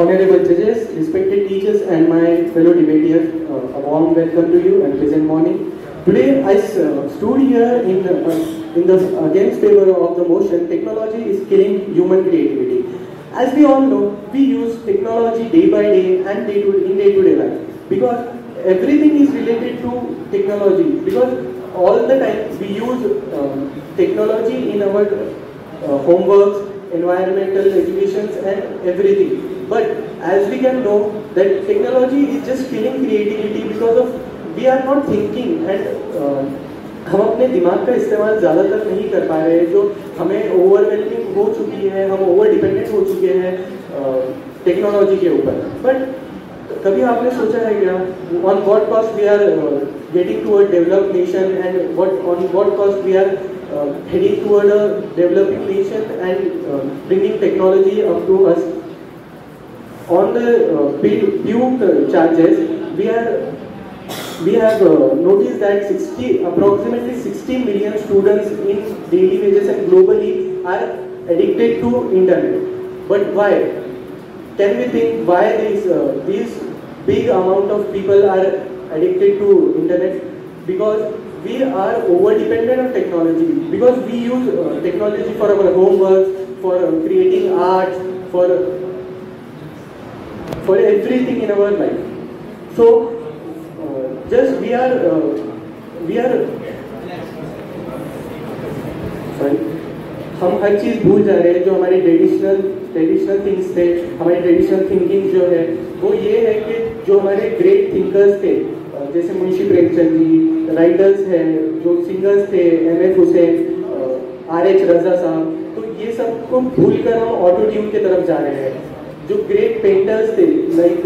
Honorable judges, respected teachers, and my fellow debaters, a warm welcome to you and pleasant morning. Today, I stood here in the against favor of the motion. Technology is killing human creativity. As we all know, we use technology day by day and day-to-day life because everything is related to technology. Because all the time we use technology in our homeworks, environmental educations, and everything. But as we can know that technology is just killing creativity because of we are not thinking and हम अपने दिमाग का इस्तेमाल ज़्यादातर नहीं कर पा रहे हैं, जो हमें ओवरवेलमिंग हो चुकी है, हम ओवर डिपेंडेंट हो चुके हैं टेक्नोलॉजी के ऊपर. बट कभी आपने सोचा है क्या on what cost we are getting to a developed nation and on what cost we are heading toward a developing nation and bringing technology up to us. On the few charges, we have noticed that approximately 60 million students in daily wages and globally are addicted to internet. But why? Can we think why these big amount of people are addicted to internet? Because we are over dependent on technology, because we use technology for our homework, for creating art, for everything in our life. So just we are sorry, हम हर चीज भूल जा रहे हैं. जो हमारे traditional things थे, हमारी ट्रेडिशनल थिंकिंग जो है वो ये है कि जो हमारे ग्रेट थिंकर्स थे, जैसे मुंशी प्रेमचंद जी, राइटर्स हैं, जो सिंगर्स थे, M.F. हुसैन, R.H. रजा साहब, तो ये सब को भूल कर हम ऑटो ट्यून की तरफ जा रहे हैं. जो ग्रेट पेंटर्स थे लाइक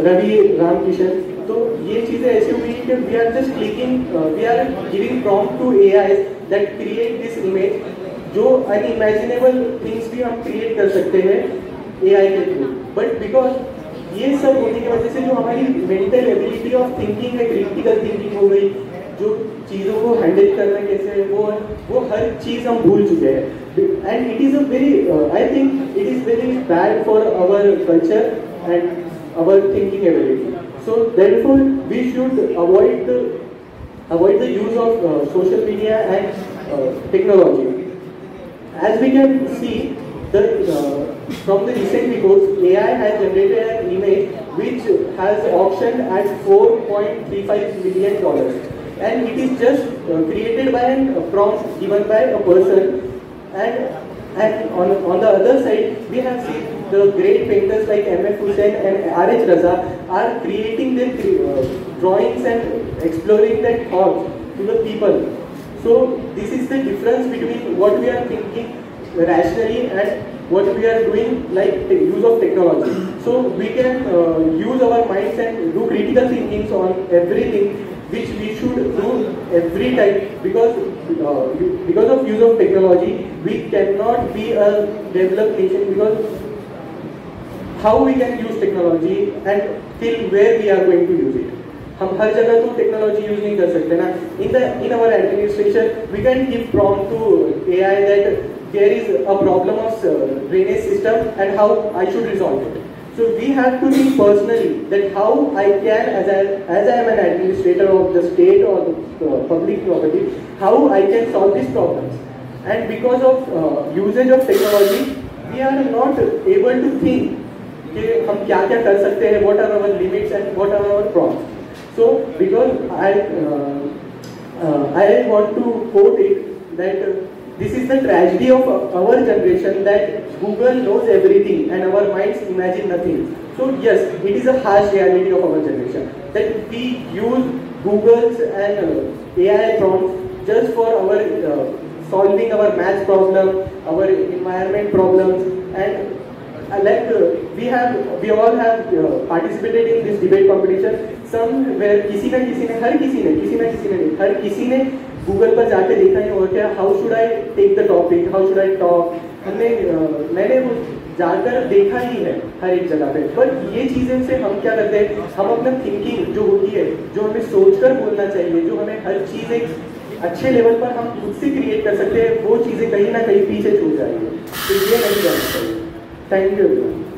रवि रामकिशन, तो ये चीजें ऐसी हुई कि we are just clicking, we are giving prompt to AI that create this image. जो अनइमेजिनेबल थिंग्स भी हम क्रिएट कर सकते हैं AI के थ्रू. बट बिकॉज ये सब होने की वजह से जो हमारी मेंटल एबिलिटी ऑफ थिंकिंग है, क्रिटिकल थिंकिंग हो गई, जो चीज़ों को हैंडल करना कैसे है, वो हर चीज़ हम भूल चुके हैं. And it is a very I think it is very bad for our culture and our thinking ability. So therefore we should avoid the use of social media and technology. As we can see, from the recent reports, AI has generated an image which has auctioned at $4.35 million, and it is just created by a prompt given by a person. And on the other side, we have seen the great painters like M.F. Hussain and R.H. Raza are creating their drawings and exploring their thoughts to the people. So this is the difference between what we are thinking rationally and what we are doing like the use of technology. So we can use our minds and do critical thinking on everything, which we should do every time, because of use of technology we cannot be a developed nation. Because how we can use technology and till where we are going to use it? हम हर जगह तो technology use नहीं कर सकते ना. in our administration we can give prompt to AI that there is a problem of drainage system and how I should resolve it. So we have to think personally that how I can, as I am an administrator of the state or the public property, how I can solve these problems. And because of usage of technology, we are not able to think कि हम क्या क्या कर सकते हैं, what are our limits and what are our prompts. So because I want to quote it that this is the tragedy of our generation, that Google knows everything and our minds imagine nothing. So yes, it is a harsh reality of our generation that we use Google's and AI prompts just for our solving our maths problem, our environment problems, and we all have participated in this debate competition. Somewhere हर किसी ने Google पर जाके देखा ही होगा क्या, how should I take the topic, how should I talk. मैंने जाकर देखा ही है हर एक जगह पे. बट ये चीजें से हम क्या करते हैं, हम अपना थिंकिंग जो होती है, जो हमें सोचकर बोलना चाहिए, जो हमें हर चीज एक अच्छे लेवल पर हम खुद से क्रिएट कर सकते हैं, वो चीज़ें कहीं ना कहीं पीछे छूट जाएंगी, तो ये नहीं करना चाहिए। Thank you.